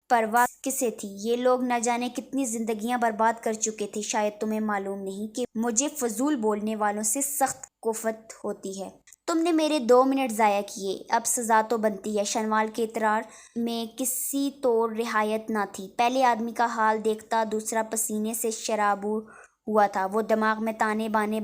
پرواہ کسے تھی؟ یہ لوگ نہ جانے کتنی زندگیاں برباد کر چکے تھے۔ شاید تمہیں معلوم نہیں کہ مجھے فضول بولنے والوں سے سخت کوفت ہوتی ہے۔ تم نے میرے 2 منٹ ضائع کیے، اب سزا تو بنتی ہے۔ شنوال کے اضطرار میں کسی طور رعایت نہ تھی۔ پہلے آدمی کا حال دیکھتا، دوسرا پسینے سے شرابور ہوا تھا۔ وہ دماغ میں تانے بانے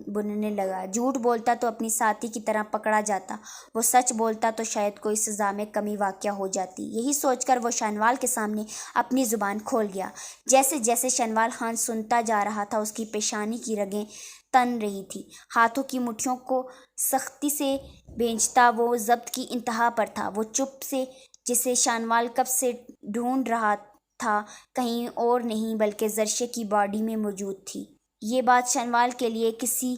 بننے لگا۔ جھوٹ بولتا تو اپنی ساتھی کی طرح پکڑا جاتا، وہ سچ بولتا تو شاید کوئی سزا میں کمی واقع ہو جاتی۔ یہی سوچ کر وہ شنوال کے سامنے اپنی زبان کھول گیا۔ جیسے جیسے شنوال خان سنتا جا رہا تھا، اس کی پیشانی کی رگیں تن رہی تھیں، ہاتھوں کی مٹھیوں کو سختی سے بھینچتا وہ ضبط کی انتہا پر تھا۔ وہ چپ سے جسے شنوال کب سے ڈھونڈ رہا تھا کہیں اور نہیں بلکہ زرشے کی باڈی میں موجود تھی۔ یہ بات شنوال کے لیے کسی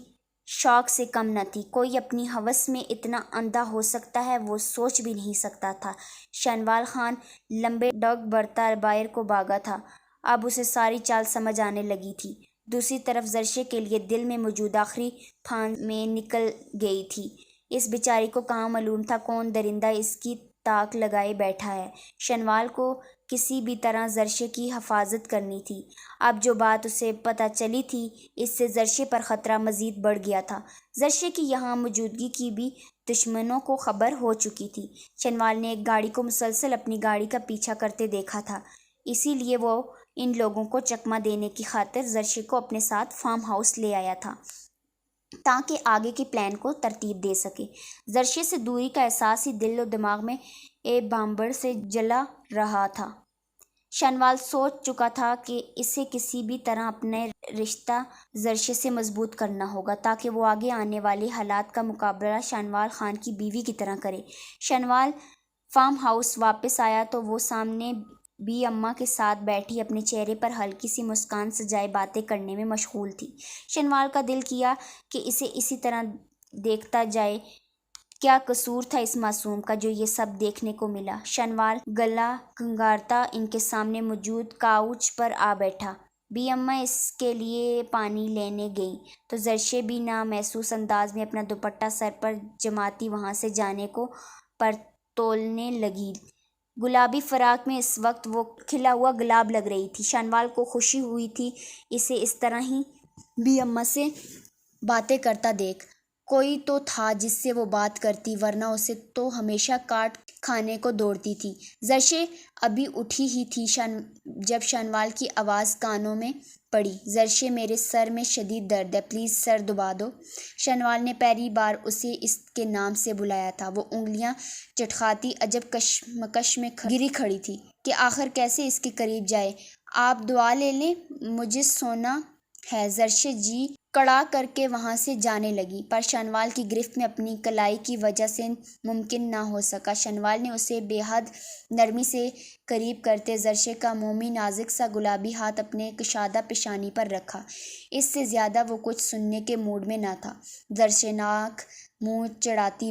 شوق سے کم نہ تھی۔ کوئی اپنی ہوس میں اتنا اندھا ہو سکتا ہے، وہ سوچ بھی نہیں سکتا تھا۔ شنوال خان لمبے ڈگ بھرتا باہر کو بھاگا تھا۔ اب اسے ساری چال سمجھ آنے لگی تھی۔ دوسری طرف زرشے کے لیے دل میں موجود آخری پھانس میں نکل گئی تھی۔ اس بیچاری کو کہاں معلوم تھا کون درندہ اس کی تاک لگائے بیٹھا ہے۔ شنوال کو کسی بھی طرح زرشے کی حفاظت کرنی تھی۔ اب جو بات اسے پتہ چلی تھی، اس سے زرشے پر خطرہ مزید بڑھ گیا تھا۔ زرشے کی یہاں موجودگی کی بھی دشمنوں کو خبر ہو چکی تھی۔ شنوال نے ایک گاڑی کو مسلسل اپنی گاڑی کا پیچھا کرتے دیکھا تھا، اسی لیے وہ ان لوگوں کو چکمہ دینے کی خاطر زرشے کو اپنے ساتھ فارم ہاؤس لے آیا تھا تاکہ آگے کے پلان کو ترتیب دے سکے۔ زرشے سے دوری کا احساس ہی دل و دماغ میں بھانبڑ سے جلا رہا تھا۔ شنوال سوچ چکا تھا کہ اسے کسی بھی طرح اپنا رشتہ زرشے سے مضبوط کرنا ہوگا تاکہ وہ آگے آنے والے حالات کا مقابلہ شنوال خان کی بیوی کی طرح کرے۔ شنوال فارم ہاؤس واپس آیا تو وہ سامنے بی اماں کے ساتھ بیٹھی اپنے چہرے پر ہلکی سی مسکان سجائے باتیں کرنے میں مشغول تھی۔ شنوال کا دل کیا کہ اسے اسی طرح دیکھتا جائے۔ کیا قصور تھا اس معصوم کا جو یہ سب دیکھنے کو ملا؟ شنوال گلا کھنگارتا ان کے سامنے موجود کاؤچ پر آ بیٹھا۔ بی اماں اس کے لیے پانی لینے گئیں تو زرشے بھی نامحسوس انداز میں اپنا دوپٹہ سر پر جماتی وہاں سے جانے کو پرتولنے لگی۔ گلابی فراق میں اس وقت وہ کھلا ہوا گلاب لگ رہی تھی۔ شنوال کو خوشی ہوئی تھی اسے اس طرح ہی بی اماں سے باتیں کرتا دیکھ۔ کوئی تو تھا جس سے وہ بات کرتی، ورنہ اسے تو ہمیشہ کاٹ کھانے کو دوڑتی تھی۔ زرشے ابھی اٹھی ہی تھی جب شنوال کی آواز کانوں میں پڑی، "زرشے، میرے سر میں شدید درد ہے، پلیز سر دبا دو۔" شنوال نے پہلی بار اسے اس کے نام سے بلایا تھا۔ وہ انگلیاں چٹکھاتی عجب کشمکش میں گری کھڑی تھی کہ آخر کیسے اس کے قریب جائے۔ "آپ دوا لے لیں، مجھے سونا ہے۔" زرشے جی کڑا کر کے وہاں سے جانے لگی، پر شنوال کی گرفت میں اپنی کلائی کی وجہ سے ممکن نہ ہو سکا۔ شنوال نے اسے بے حد نرمی سے قریب کرتے زرشے کا مومی نازک سا گلابی ہاتھ اپنے کشادہ پیشانی پر رکھا۔ اس سے زیادہ وہ کچھ سننے کے موڈ میں نہ تھا۔ زرشے ناک منہ چڑھاتی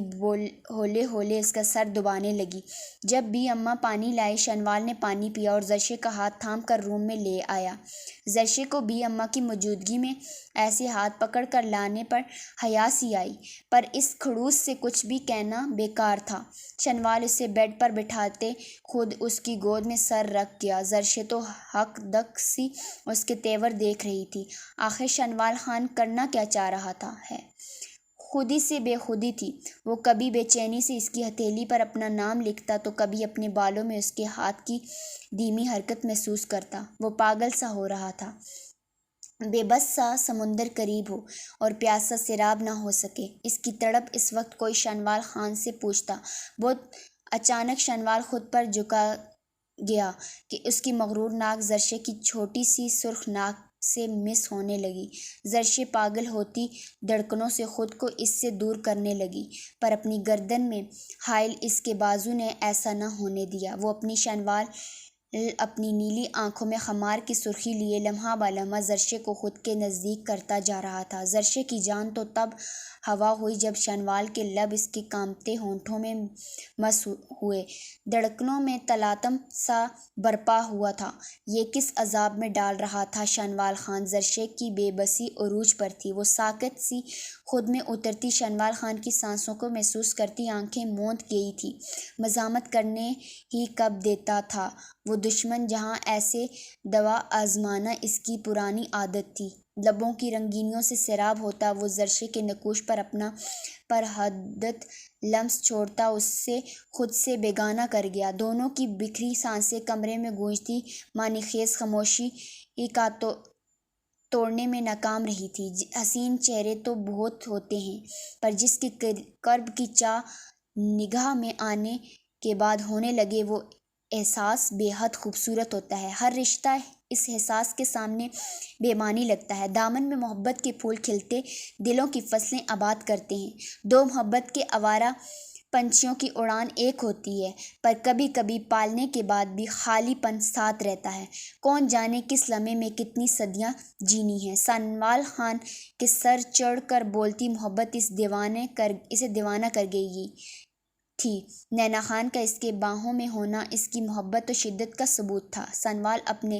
ہولے ہولے اس کا سر دبانے لگی۔ جب بی اماں پانی لائے، شنوال نے پانی پیا اور زرشے کا ہاتھ تھام کر روم میں لے آیا۔ زرشے کو بی اماں کی موجودگی میں ایسے ہاتھ پکڑ کر لانے پر حیا سی آئی، پر اس کھڑوس سے کچھ بھی کہنا بیکار تھا۔ شنوال اسے بیڈ پر بٹھاتے خود اس کی گود میں سر رکھ گیا۔ زرشے تو ہک دک سی اس کے تیور دیکھ رہی تھی۔ آخر شنوال خان کرنا کیا چاہ رہا ہے؟ خودی سے بے خودی تھی۔ وہ کبھی بے چینی سے اس کی ہتھیلی پر اپنا نام لکھتا تو کبھی اپنے بالوں میں اس کے ہاتھ کی دھیمی حرکت محسوس کرتا۔ وہ پاگل سا ہو رہا تھا، بے بس سا سمندر قریب ہو اور پیاسا سیراب نہ ہو سکے۔ اس کی تڑپ اس وقت کوئی شنوال خان سے پوچھتا۔ بہت اچانک شنوال خود پر جھکا گیا کہ اس کی مغرور ناک زرشے کی چھوٹی سی سرخ ناک سے مس ہونے لگی۔ زرشے پاگل ہوتی دھڑکنوں سے خود کو اس سے دور کرنے لگی، پر اپنی گردن میں حائل اس کے بازو نے ایسا نہ ہونے دیا۔ وہ شنوال اپنی نیلی آنکھوں میں خمار کی سرخی لیے لمحہ بہ لمحہ زرشے کو خود کے نزدیک کرتا جا رہا تھا۔ زرشے کی جان تو تب ہوا ہوئی جب شنوال کے لب اس کے کانپتے ہونٹوں میں مس ہوئے۔ دھڑکنوں میں تلاطم سا برپا ہوا تھا۔ یہ کس عذاب میں ڈال رہا تھا شنوال خان؟ زرشے کی بے بسی عروج پر تھی۔ وہ ساکت سی خود میں اترتی شنوال خان کی سانسوں کو محسوس کرتی آنکھیں موند گئی تھی۔ مزاحمت کرنے ہی کب دیتا تھا وہ دشمن جہاں ایسے دوا آزمانا اس کی پرانی عادت تھی۔ لبوں کی رنگینیوں سے سیراب ہوتا وہ زرشے کے نقوش پر اپنا پرحدت لمس چھوڑتا اسے خود سے بیگانہ کر گیا۔ دونوں کی بکھری سانسیں کمرے میں گونجتی معنی خیز خاموشی کا توڑنے میں ناکام رہی تھی۔ حسین چہرے تو بہت ہوتے ہیں، پر جس کی قرب کی چاہ نگاہ میں آنے کے بعد ہونے لگے وہ احساس بے حد خوبصورت ہوتا ہے۔ ہر رشتہ اس احساس کے سامنے بے معنی لگتا ہے۔ دامن میں محبت کے پھول کھلتے دلوں کی فصلیں آباد کرتے ہیں۔ دو محبت کے آوارہ پنچھیوں کی اڑان ایک ہوتی ہے، پر کبھی کبھی پالنے کے بعد بھی خالی پن ساتھ رہتا ہے۔ کون جانے کس لمحے میں کتنی صدیاں جینی ہیں۔ سنوال خان کے سر چڑھ کر بولتی محبت اسے دیوانہ کر گئی تھی۔ نینا خان کا اس کے باہوں میں ہونا اس کی محبت و شدت کا ثبوت تھا۔ سنوال اپنے